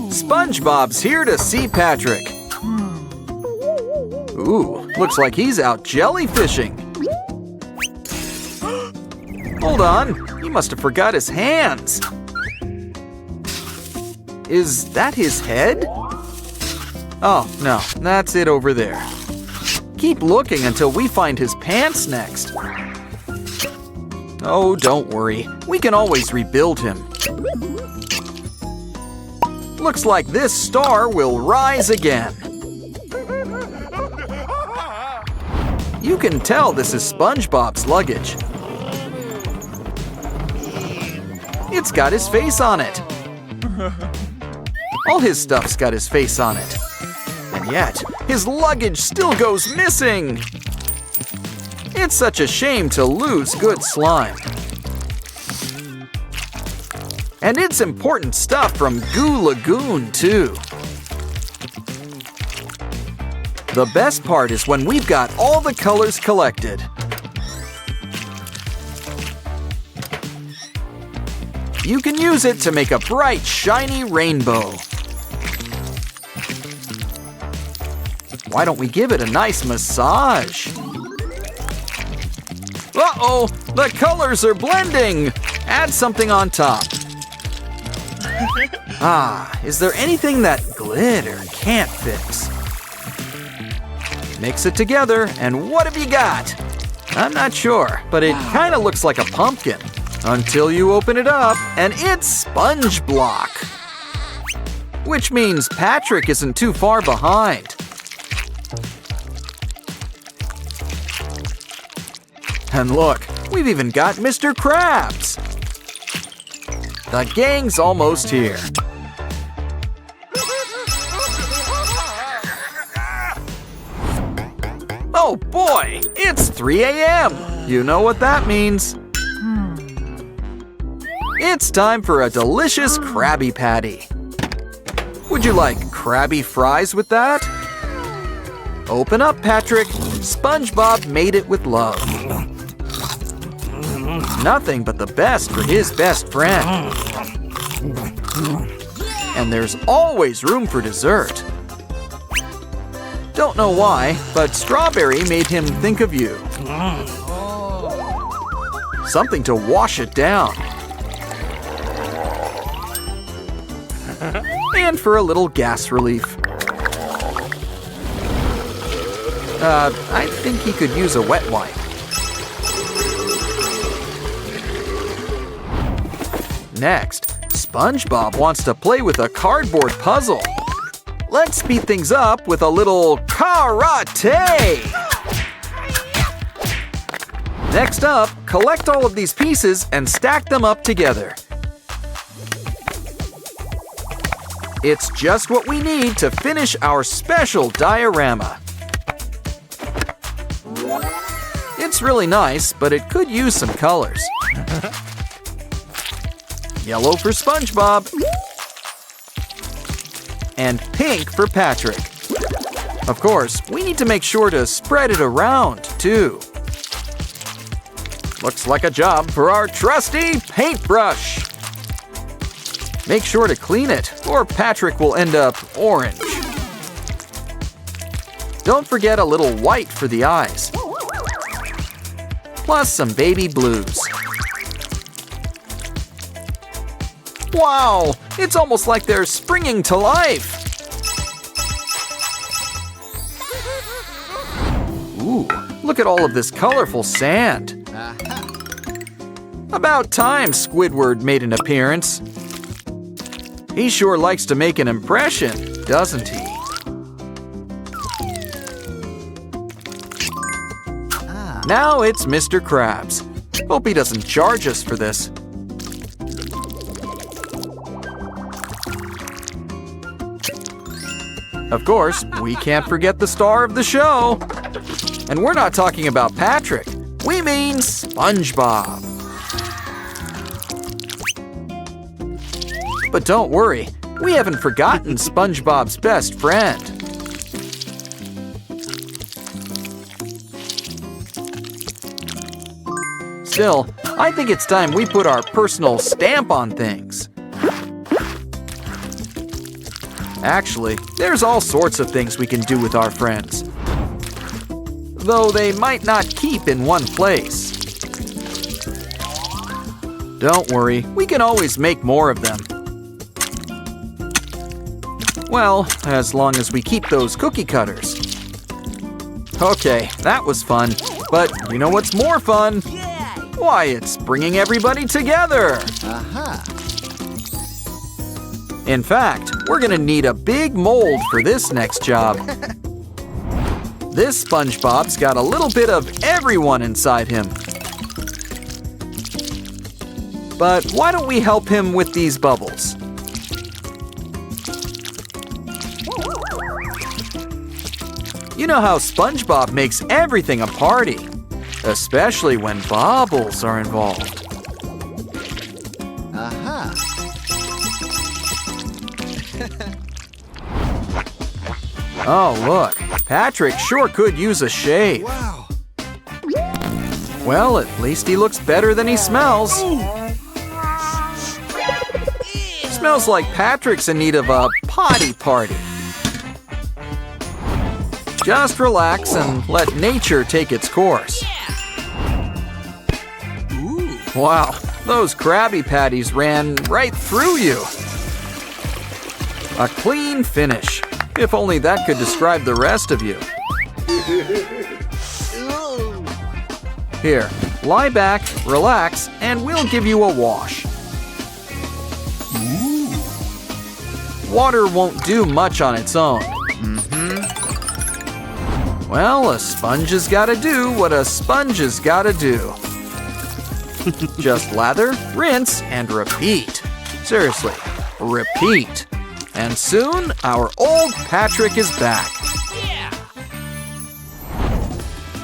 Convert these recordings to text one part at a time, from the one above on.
SpongeBob's here to see Patrick. Ooh, looks like he's out jellyfishing. Hold on, he must have forgot his hands. Is that his head? Oh, no, that's it over there. Keep looking until we find his pants next. Oh, don't worry. We can always rebuild him. Looks like this star will rise again. You can tell this is SpongeBob's luggage. It's got his face on it. All his stuff's got his face on it. And yet, his luggage still goes missing. It's such a shame to lose good slime. And it's important stuff from Goo Lagoon, too. The best part is when we've got all the colors collected. You can use it to make a bright, shiny rainbow. Why don't we give it a nice massage? Uh-oh, the colors are blending! Add something on top. Ah, is there anything that glitter can't fix? Mix it together, and what have you got? I'm not sure, but it kind of looks like a pumpkin. Until you open it up, and it's Sponge Block. Which means Patrick isn't too far behind. And look, we've even got Mr. Krabs. The gang's almost here. Oh boy, it's 3 a.m. You know what that means. It's time for a delicious Krabby Patty. Would you like Krabby fries with that? Open up, Patrick. SpongeBob made it with love. Nothing but the best for his best friend. And there's always room for dessert. Don't know why, but strawberry made him think of you. Something to wash it down. And for a little gas relief. I think he could use a wet wipe. Next, SpongeBob wants to play with a cardboard puzzle. Let's speed things up with a little karate! Next up, collect all of these pieces and stack them up together. It's just what we need to finish our special diorama. It's really nice, but it could use some colors. Yellow for SpongeBob. And pink for Patrick. Of course, we need to make sure to spread it around, too. Looks like a job for our trusty paintbrush. Make sure to clean it, or Patrick will end up orange. Don't forget a little white for the eyes. Plus some baby blues. Wow, it's almost like they're springing to life. Ooh, look at all of this colorful sand. About time Squidward made an appearance. He sure likes to make an impression, doesn't he? Now it's Mr. Krabs. Hope he doesn't charge us for this. Of course, we can't forget the star of the show. And we're not talking about Patrick. We mean SpongeBob. But don't worry, we haven't forgotten SpongeBob's best friend. Still, I think it's time we put our personal stamp on things. Actually, there's all sorts of things we can do with our friends. Though they might not keep in one place. Don't worry, we can always make more of them. Well, as long as we keep those cookie cutters. Okay, that was fun. But you know what's more fun? Why, it's bringing everybody together. In fact, we're gonna need a big mold for this next job. This SpongeBob's got a little bit of everyone inside him. But why don't we help him with these bubbles? You know how SpongeBob makes everything a party, especially when bubbles are involved. Oh, look, Patrick sure could use a shave. Wow. Well, at least he looks better than he smells. Smells like Patrick's in need of a potty party. Just relax and let nature take its course. Wow, those Krabby Patties ran right through you. A clean finish. If only that could describe the rest of you. Here, lie back, relax, and we'll give you a wash. Water won't do much on its own. Well, a sponge has gotta do what a sponge has gotta do. Just lather, rinse, and repeat. Seriously, repeat. And soon, our old Patrick is back.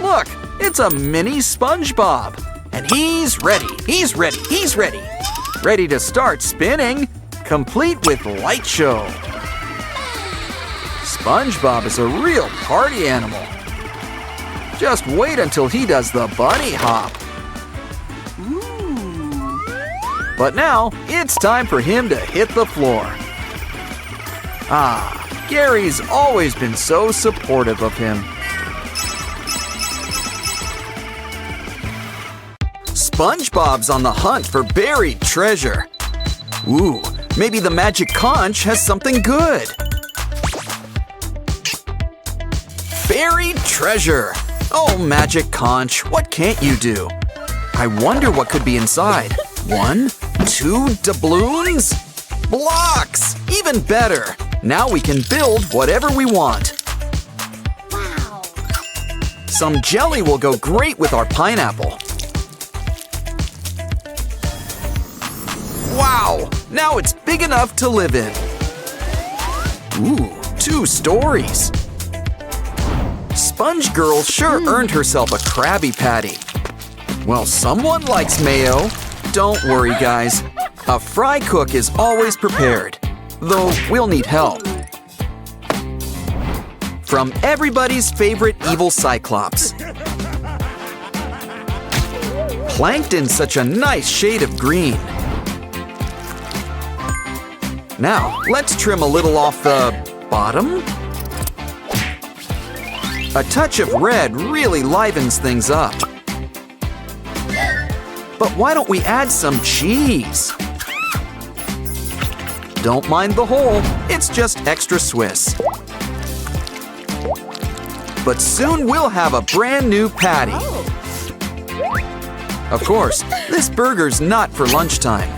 Look, it's a mini SpongeBob. And he's ready, he's ready, he's ready. Ready to start spinning, complete with light show. SpongeBob is a real party animal. Just wait until he does the bunny hop. But now, it's time for him to hit the floor. Ah, Gary's always been so supportive of him. SpongeBob's on the hunt for buried treasure. Ooh, maybe the magic conch has something good. Buried treasure. Oh, magic conch, what can't you do? I wonder what could be inside. 1, 2 doubloons? Blocks! Even better. Now we can build whatever we want. Wow. Some jelly will go great with our pineapple. Wow! Now it's big enough to live in. Ooh, 2 stories. Sponge Girl sure earned herself a Krabby Patty. Well, someone likes mayo. Don't worry, guys. A fry cook is always prepared, though we'll need help. From everybody's favorite evil Cyclops. Planked in such a nice shade of green. Now, let's trim a little off the bottom. A touch of red really livens things up. But why don't we add some cheese? Don't mind the hole, it's just extra Swiss. But soon we'll have a brand new patty. Of course, this burger's not for lunchtime.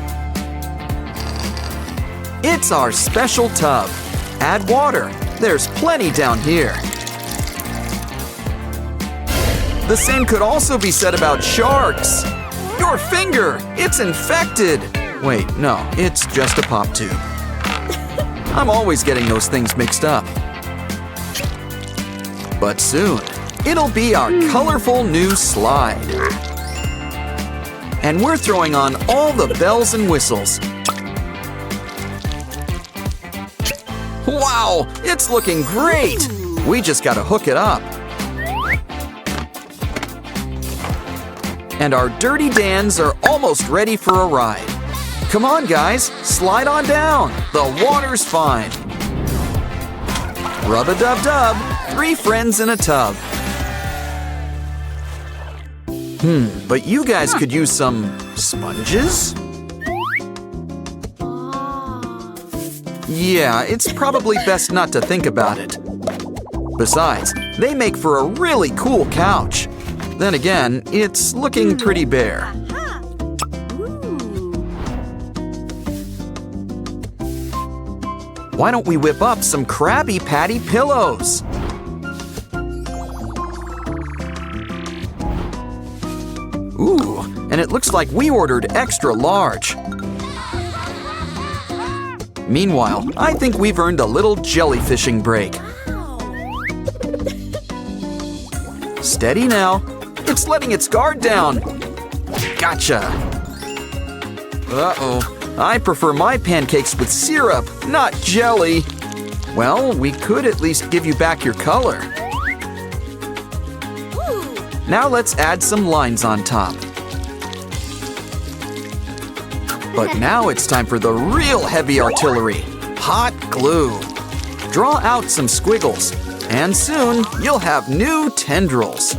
It's our special tub. Add water, there's plenty down here. The same could also be said about sharks. Your finger, it's infected. Wait, no, it's just a pop tube. I'm always getting those things mixed up. But soon, it'll be our colorful new slide. And we're throwing on all the bells and whistles. Wow, it's looking great. We just gotta hook it up. And our dirty Dans are almost ready for a ride. Come on, guys, slide on down. The water's fine. Rub-a-dub-dub, 3 friends in a tub. But you guys could use some sponges? Yeah, it's probably best not to think about it. Besides, they make for a really cool couch. Then again, it's looking pretty bare. Why don't we whip up some Krabby Patty pillows? Ooh, and it looks like we ordered extra large. Meanwhile, I think we've earned a little jellyfishing break. Steady now. It's letting its guard down. Gotcha. Uh-oh. I prefer my pancakes with syrup, not jelly. Well, we could at least give you back your color. Now let's add some lines on top. But now it's time for the real heavy artillery, hot glue. Draw out some squiggles, and soon you'll have new tendrils.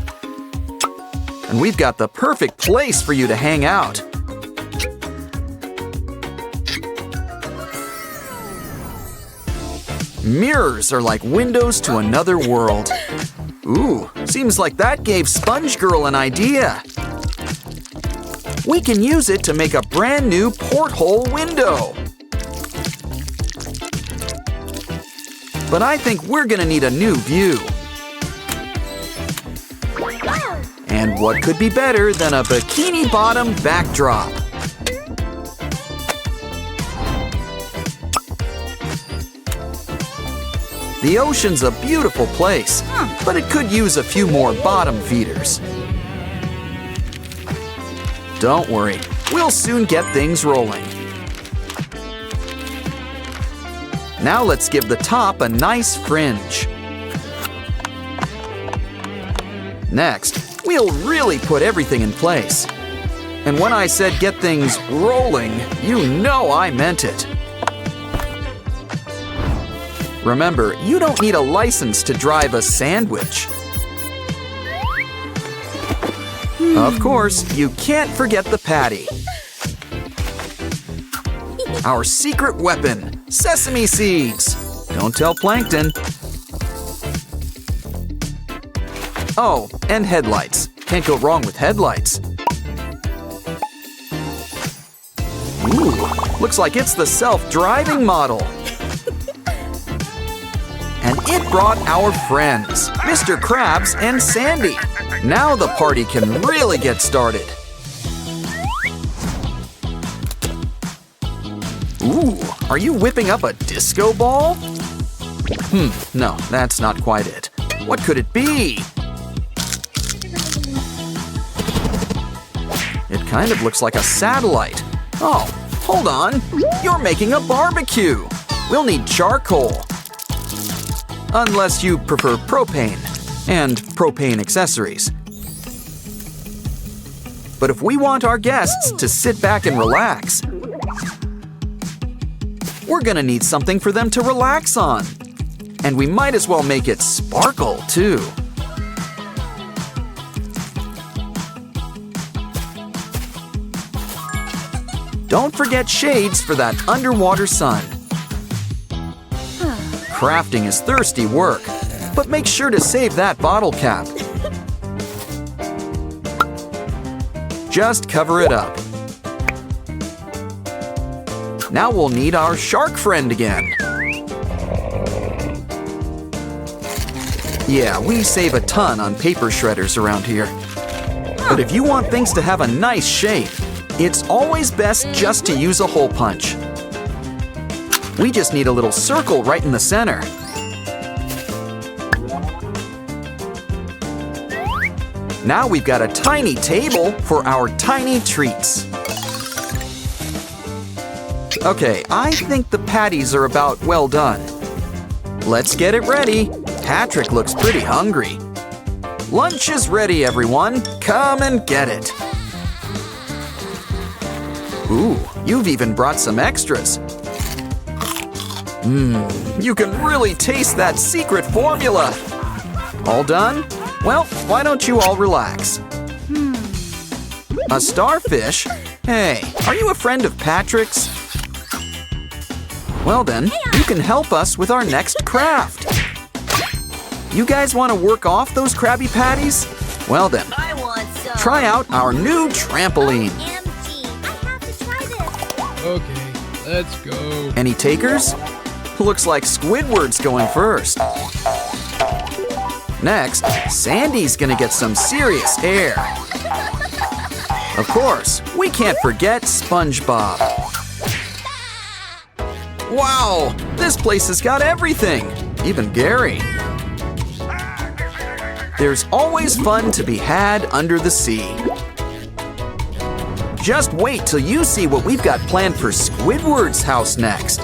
And we've got the perfect place for you to hang out. Mirrors are like windows to another world. Ooh, seems like that gave Sponge Girl an idea. We can use it to make a brand new porthole window. But I think we're gonna need a new view. And what could be better than a bikini bottom backdrop? The ocean's a beautiful place, but it could use a few more bottom feeders. Don't worry, we'll soon get things rolling. Now let's give the top a nice fringe. Next, we'll really put everything in place. And when I said get things rolling, you know I meant it. Remember, you don't need a license to drive a sandwich. Of course, you can't forget the patty. Our secret weapon, sesame seeds. Don't tell Plankton. Oh, and headlights. Can't go wrong with headlights. Ooh, looks like it's the self-driving model. And it brought our friends, Mr. Krabs and Sandy. Now the party can really get started. Ooh, are you whipping up a disco ball? No, that's not quite it. What could it be? It kind of looks like a satellite. Oh, hold on. You're making a barbecue. We'll need charcoal. Unless you prefer propane and propane accessories. But if we want our guests to sit back and relax, we're gonna need something for them to relax on. And we might as well make it sparkle, too. Don't forget shades for that underwater sun. Crafting is thirsty work, but make sure to save that bottle cap. Just cover it up. Now we'll need our shark friend again. Yeah, we save a ton on paper shredders around here. But if you want things to have a nice shape, it's always best just to use a hole punch. We just need a little circle right in the center. Now we've got a tiny table for our tiny treats. Okay, I think the patties are about well done. Let's get it ready. Patrick looks pretty hungry. Lunch is ready, everyone. Come and get it. Ooh, you've even brought some extras. You can really taste that secret formula. All done? Well, why don't you all relax? A starfish? Hey, are you a friend of Patrick's? Well then, you can help us with our next craft. You guys want to work off those Krabby Patties? Well then, I want some. try out our new trampoline. OMG, I have to try this. Okay, let's go. Any takers? Looks like Squidward's going first. Next, Sandy's gonna get some serious air. Of course, we can't forget SpongeBob. Wow, this place has got everything, even Gary. There's always fun to be had under the sea. Just wait till you see what we've got planned for Squidward's house next.